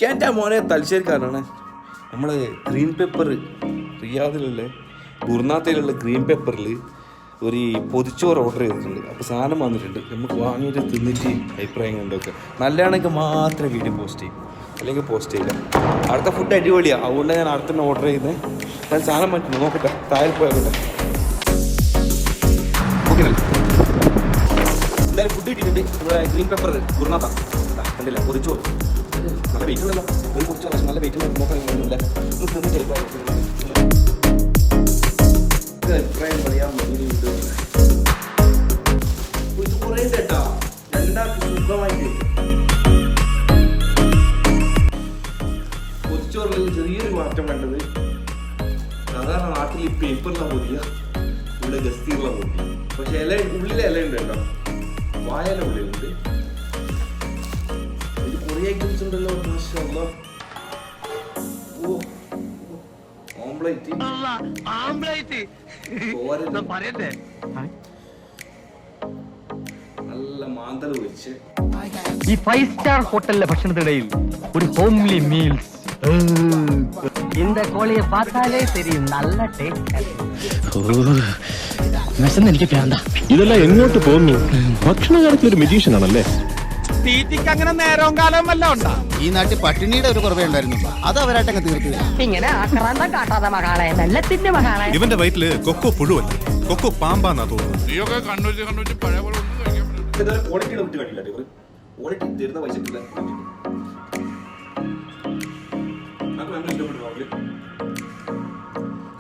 എൻ്റെ മോനെ തലശ്ശേരിക്കാരാണ്. നമ്മൾ ഗ്രീൻ പേപ്പർ റിയാദിലുള്ള ഗുർനാത്തയിലുള്ള ഗ്രീൻ പേപ്പറിൽ ഒരു പൊതിച്ചോറ് ഓർഡർ ചെയ്തിട്ടുണ്ട്. അപ്പോൾ സാധനം വന്നിട്ടുണ്ട്. നമുക്ക് വാങ്ങിയിട്ട് തിന്നിട്ട് അഭിപ്രായം കണ്ടൊക്കെ നല്ലതാണെങ്കിൽ മാത്രമേ വീഡിയോ പോസ്റ്റ് ചെയ്യും, അല്ലെങ്കിൽ പോസ്റ്റ് ചെയ്യില്ല. അടുത്ത ഫുഡ് അടിപൊളിയാണ്, അതുകൊണ്ട് ഞാൻ അടുത്ത തന്നെ ഓർഡർ ചെയ്യുന്നത്. ഞാൻ സാധനം പറ്റുന്നു നോക്കട്ടെ, താഴെ പോയാക്കട്ടെ. ഓക്കെ എന്തായാലും ഫുഡ് കിട്ടിയിട്ടുണ്ട്. ഗ്രീൻ പേപ്പർ ഗുർനാത്ത കണ്ടില്ല, പൊതിച്ചോറ് നല്ല വെയിറ്റ് ഉണ്ടല്ലോ. ഒരു കുറച്ച് പ്രാവശ്യം നല്ല വെയിറ്റ് നോക്കാൻ കഴിയുന്നില്ല. അഭിപ്രായം പറയാൻ ഇത് കുറേ കേട്ടാ രണ്ടാൾക്ക് സുഖമായിട്ട്. പൊതിച്ചോറിൽ ചെറിയൊരു മാറ്റം കണ്ടത്, സാധാരണ നാട്ടിൽ ഈ പേപ്പറിലാണ് പൊതിയ, ഇവിടെ ഗസ്തിയിലുള്ള പൊതി. പക്ഷെ ഇല ഉള്ളിലെ ഇല ഉണ്ട് കേട്ടോ, വായല ഉള്ളിലുണ്ട്. ഇത് കുറേ ഐറ്റംസ് ഉണ്ടല്ലോ. മാഷാഅല്ലാഹ്. ഓ ഓംപ്ലേറ്റ് നല്ല മാന്തൽ വെച്ച് ഈ 5 സ്റ്റാർ ഹോട്ടലിലെ ഭക്ഷണത്തിനിടയിൽ ഒരു ഹോംലി മീൽസ്. இந்த கோழியை பார்த்தாலே தெரியும் நல்ல ടേസ്റ്റ്. എനിക്ക് വേണ്ട. ഇതെല്ലാം എങ്ങോട്ട് പോകുന്നു? ഭക്ഷണ കാര്യത്തിൽ ഒരു മെജീഷ്യൻ ആണല്ലേ? തീറ്റിക്ക് അങ്ങനെ നേരവും കാലവും വല്ല ഉണ്ടാ? ഈ നാട്ടിൽ പട്ടിണിയുടെ ഒരു കുറവേ ഉണ്ടായിരുന്നു, അത് അവരായിട്ടങ്ങ് തീർത്തില്ല. ഇങ്ങനെ ആക്രാന്തം കാട്ടാതെ മകളെ, വെള്ളത്തിന്റെ മകളെ. ഇവന്റെ വയറ്റില് കൊക്കോ പുഴുവല്ല, കൊക്കോ പാമ്പാന്നാ തോന്നുന്നു. ക്വാളിറ്റിയുടെ വിട്ട് കണ്ടില്ല. ക്വാളിറ്റി തരുന്ന പൈസ കിട്ടില്ല.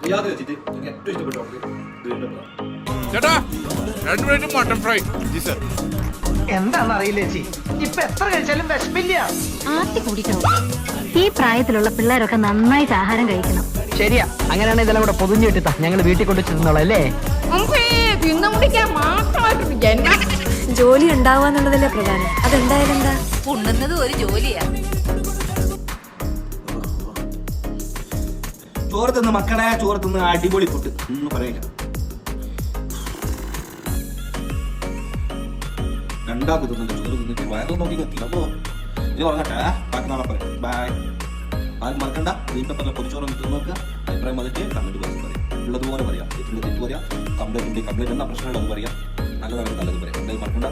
റിയാദ് വെച്ചിട്ട് എനിക്ക് ഏറ്റവും ഇഷ്ടപ്പെട്ട മട്ടൺ ഫ്രൈ. എന്താണെന്ന് അറിയില്ല ചേച്ചി, ഇപ്പൊ എത്ര കഴിച്ചാലും വിശപ്പില്ല. ആർത്തി കുടിക്കണം. ഈ പ്രായത്തിലുള്ള പിള്ളേരൊക്കെ നന്നായിട്ട് ആഹാരം കഴിക്കണം. ശരിയാ, അങ്ങനെയാണെങ്കിൽ ഇതെല്ലാം കൂടെ പൊതിഞ്ഞു കിട്ടാ ഞങ്ങൾ വീട്ടിൽ കൊണ്ടു ചെന്നോളാം അല്ലേ? ജോലി ഉണ്ടാവാന്നുള്ളതല്ലേ പ്രധാനം. അതെന്തായാലും എന്താ ഉണ്ണുന്നത് ഒരു ജോലിയാ. ചോറ് തിന്ന് മക്കളെ, ചോറ് തിന്ന് അടിപൊളി ഫുഡ് ഒന്നും പറയില്ല. രണ്ടാൾക്ക് തിന്നിട്ട് ചോറ് തിന്നിട്ട് വയറ് നോക്കി കത്തില്ല. അപ്പോ ഇത് പറഞ്ഞട്ടെ, ബാക്കി നാളെ പറയാം. ബൈ. ആരും മറക്കണ്ട, ഗ്രീൻ പേപ്പറിലെ പൊതിച്ചോറ് തിന്ന് നോക്കുക. അഭിപ്രായം വന്നിട്ട് കമന്റ് ബോക്സിൽ പറയാം. ഉള്ളതുപോലെ പറയാം, തെറ്റുള്ള തെറ്റ് പറയാം. കംപ്ലൈന്റ് ഉണ്ട്, കംപ്ലൈന്റ് എന്താ പ്രശ്നമുള്ളത് പറയാം. നല്ലത് പറയാം. എന്തായാലും മറക്കണ്ട.